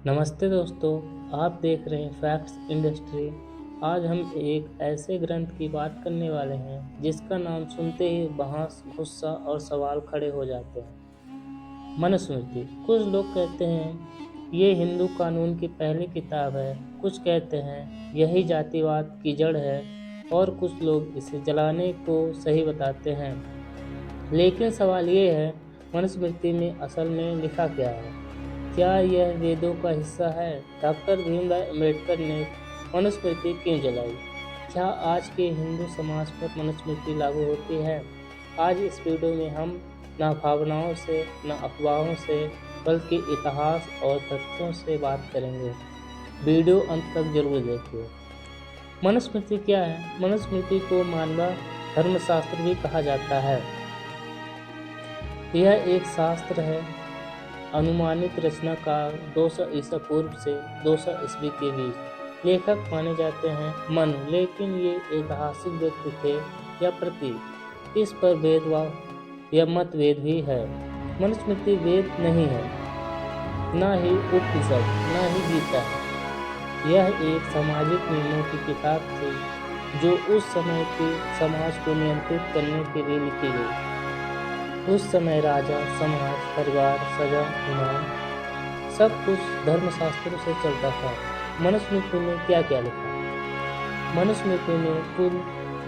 नमस्ते दोस्तों, आप देख रहे हैं फैक्ट्स इंडस्ट्री। आज हम एक ऐसे ग्रंथ की बात करने वाले हैं जिसका नाम सुनते ही बहस, गुस्सा और सवाल खड़े हो जाते हैं। मनुस्मृति। कुछ लोग कहते हैं ये हिंदू कानून की पहली किताब है, कुछ कहते हैं यही जातिवाद की जड़ है और कुछ लोग इसे जलाने को सही बताते हैं। लेकिन सवाल ये है, मनुस्मृति में असल में लिखा क्या है? क्या यह वेदों का हिस्सा है? डॉक्टर भीमराव अंबेडकर ने मनुस्मृति क्यों जलाई? क्या आज के हिंदू समाज पर मनुस्मृति लागू होती है? आज इस वीडियो में हम न भावनाओं से, न अफवाहों से, बल्कि इतिहास और तथ्यों से बात करेंगे। वीडियो अंत तक जरूर देखिए। मनुस्मृति क्या है? मनुस्मृति को मानव धर्मशास्त्र भी कहा जाता है। यह एक शास्त्र है। अनुमानित रचना काल 200 ईसा पूर्व से 200 ईस्वी के बीच। लेखक माने जाते हैं मनु, लेकिन ये ऐतिहासिक व्यक्ति थे या प्रतीक, इस पर भेदभाव या मतभेद भी है। मनुस्मृति वेद नहीं है, न ही उपनिषद, न ही गीता है। यह एक सामाजिक नियमों की किताब थी जो उस समय के समाज को नियंत्रित करने के लिए लिखी गई। उस समय राजा, समाज, परिवार, सजा, इनाम सब कुछ धर्मशास्त्रों से चलता था। मनुस्मृति में क्या क्या लिखा? मनुस्मृति में कुल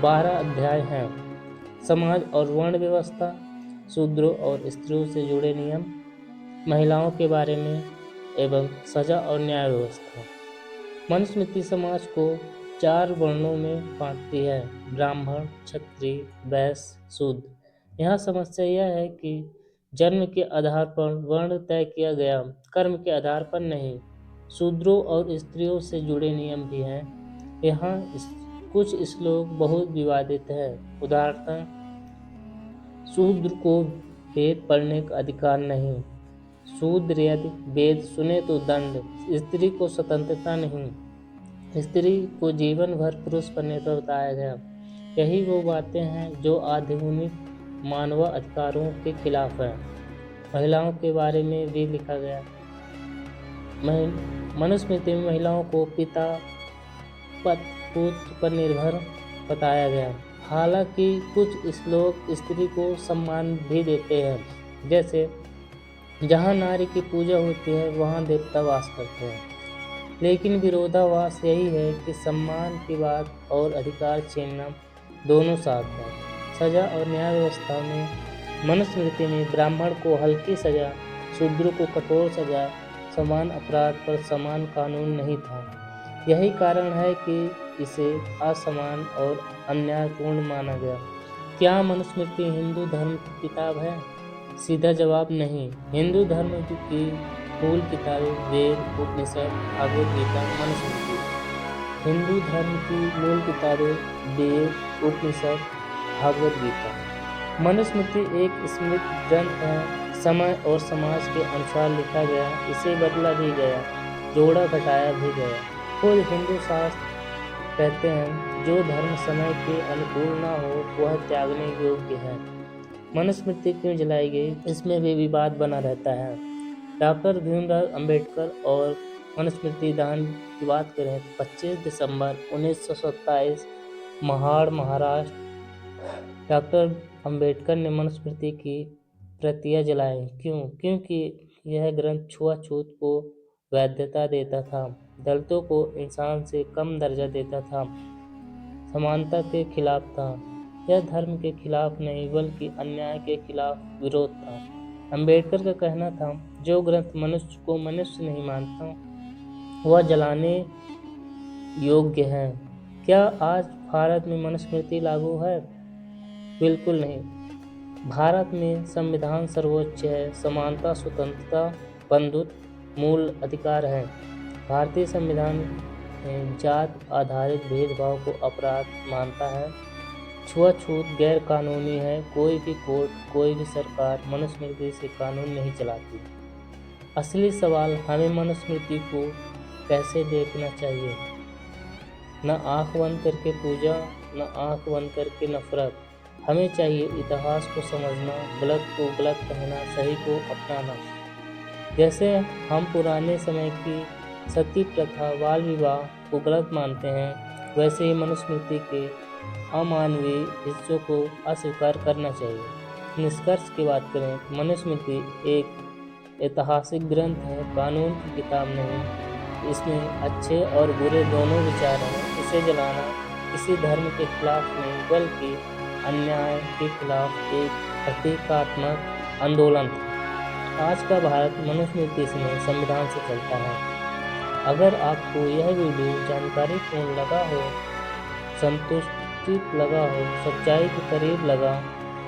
12 अध्याय हैं। समाज और वर्ण व्यवस्था, शूद्रों और स्त्रियों से जुड़े नियम, महिलाओं के बारे में एवं सजा और न्याय व्यवस्था। मनुस्मृति समाज को 4 वर्णों में बांटती है: ब्राह्मण, क्षत्रिय, वैश्य, शूद्र। यहाँ समस्या यह है कि जन्म के आधार पर वर्ण तय किया गया, कर्म के आधार पर नहीं। शूद्रों और स्त्रियों से जुड़े नियम भी हैं। यहाँ कुछ श्लोक बहुत विवादित हैं। उदाहरणतः, शूद्र को वेद पढ़ने का अधिकार नहीं, शूद्र यदि वेद सुने तो दंड, स्त्री को स्वतंत्रता नहीं, स्त्री को जीवन भर पुरुष पर निर्भर बताया गया। यही वो बातें हैं जो आधुनिक मानव अधिकारों के खिलाफ है। महिलाओं के बारे में भी लिखा गया। मनुस्मृति में महिलाओं को पिता, पति, पुत्र पर निर्भर बताया गया। हालांकि कुछ श्लोक स्त्री को सम्मान भी देते हैं, जैसे जहाँ नारी की पूजा होती है वहाँ देवता वास करते हैं। लेकिन विरोधाभास यही है कि सम्मान की बात और अधिकार छीनना दोनों साथ हैं। सजा और न्याय व्यवस्था में मनुस्मृति में ब्राह्मण को हल्की सजा, शूद्र को कठोर सजा, समान अपराध पर समान कानून नहीं था। यही कारण है कि इसे असमान और अन्यायपूर्ण माना गया। क्या मनुस्मृति हिंदू धर्म की किताब है? सीधा जवाब नहीं। हिंदू धर्म की मूल किताबें वेद, उपनिषद, भागवत गीता, मनुस्मृति। हिंदू धर्म की मूल किताबें वेद, उपनिषद, भागवत गीता। मनुस्मृति एक स्मृत ग्रंथ है। समय और समाज के अनुसार लिखा गया, इसे बदला भी गया, जोड़ा घटाया भी गया। खुद हिंदू शास्त्र कहते हैं जो धर्म समय के अनुकूल न हो वह त्यागने योग्य है। मनुस्मृति क्यों जलाई गई, इसमें भी विवाद बना रहता है। डॉक्टर भीमराव अंबेडकर और मनुस्मृति दान की बात करें तो 25 दिसंबर 1927 महाड़, महाराष्ट्र, डॉक्टर अंबेडकर ने मनुस्मृति की प्रतियां जलाई। क्यों? क्योंकि यह ग्रंथ छुआछूत को वैधता देता था, दलितों को इंसान से कम दर्जा देता था, समानता के खिलाफ था। यह धर्म के खिलाफ नहीं बल्कि अन्याय के खिलाफ विरोध था। अंबेडकर का कहना था, जो ग्रंथ मनुष्य को मनुष्य नहीं मानता वह जलाने योग्य है। क्या आज भारत में मनुस्मृति लागू है? बिल्कुल नहीं। भारत में संविधान सर्वोच्च है। समानता, स्वतंत्रता, बंधुत्व मूल अधिकार हैं। भारतीय संविधान जात आधारित भेदभाव को अपराध मानता है। छुआछूत गैर कानूनी है। कोई भी कोर्ट, कोई भी सरकार मनुस्मृति से कानून नहीं चलाती। असली सवाल, हमें मनुस्मृति को कैसे देखना चाहिए? न आंख बंद करके पूजा, न आंख बंद करके नफरत। हमें चाहिए इतिहास को समझना, गलत को गलत कहना, सही को अपनाना। जैसे हम पुराने समय की सती प्रथा, बाल विवाह को गलत मानते हैं, वैसे ही मनुस्मृति के अमानवीय हिस्सों को अस्वीकार करना चाहिए। निष्कर्ष की बात करें तो मनुस्मृति एक ऐतिहासिक ग्रंथ है, कानून की किताब नहीं। इसमें अच्छे और बुरे दोनों विचार हैं। इसे जलाना किसी धर्म के खिलाफ नहीं, बल्कि अन्याय के खिलाफ एक प्रतीकात्मक आंदोलन था। आज का भारत मनुस्मृति से नहीं, संविधान से चलता है। अगर आपको यह वीडियो जानकारीपूर्ण लगा हो, संतुष्टित लगा हो, सच्चाई के करीब लगा,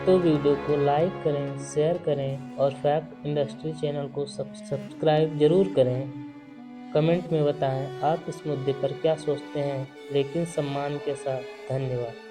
तो वीडियो को लाइक करें, शेयर करें और फैक्ट इंडस्ट्री चैनल को सब्सक्राइब जरूर करें। कमेंट में बताएं आप इस मुद्दे पर क्या सोचते हैं, लेकिन सम्मान के साथ। धन्यवाद।